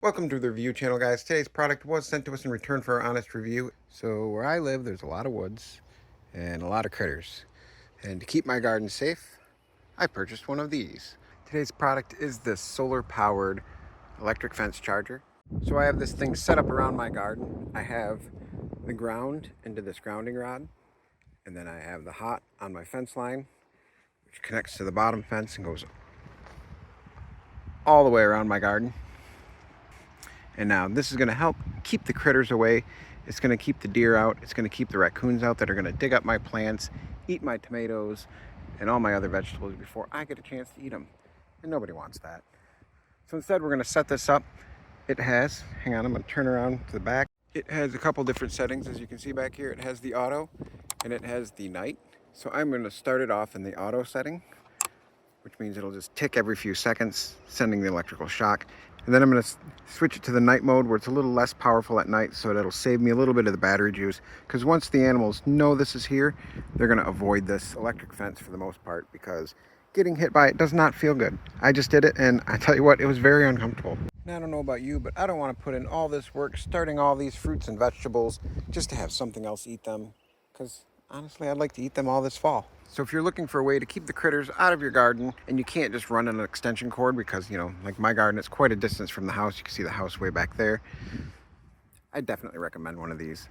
Welcome to the review channel, guys. Today's product was sent to us in return for our honest review. So where I live, there's a lot of woods and a lot of critters. And to keep my garden safe, I purchased one of these. Today's product is this solar-powered electric fence charger. So I have this thing set up around my garden. I have the ground into this grounding rod, and then I have the hot on my fence line, which connects to the bottom fence and goes all the way around my garden. And now this is going to help keep the critters away. It's going to keep the deer out. It's going to keep the raccoons out that are going to dig up my plants, eat my tomatoes, and all my other vegetables before I get a chance to eat them. And nobody wants that. So instead, we're going to set this up. It has, hang on, I'm going to turn around to the back. It has a couple different settings, as you can see back here. It has the auto and it has the night. So I'm going to start it off in the auto setting, which means it'll just tick every few seconds, sending the electrical shock. And then I'm going to switch it to the night mode where it's a little less powerful at night, so that'll save me a little bit of the battery juice. Because once the animals know this is here, they're going to avoid this electric fence for the most part, because getting hit by it does not feel good. I just did it, and I tell you what, it was very uncomfortable. And I don't know about you, but I don't want to put in all this work starting all these fruits and vegetables just to have something else eat them, because honestly, I'd like to eat them all this fall. So if you're looking for a way to keep the critters out of your garden, and you can't just run an extension cord because, you know, like my garden is quite a distance from the house. You can see the house way back there. I definitely recommend one of these.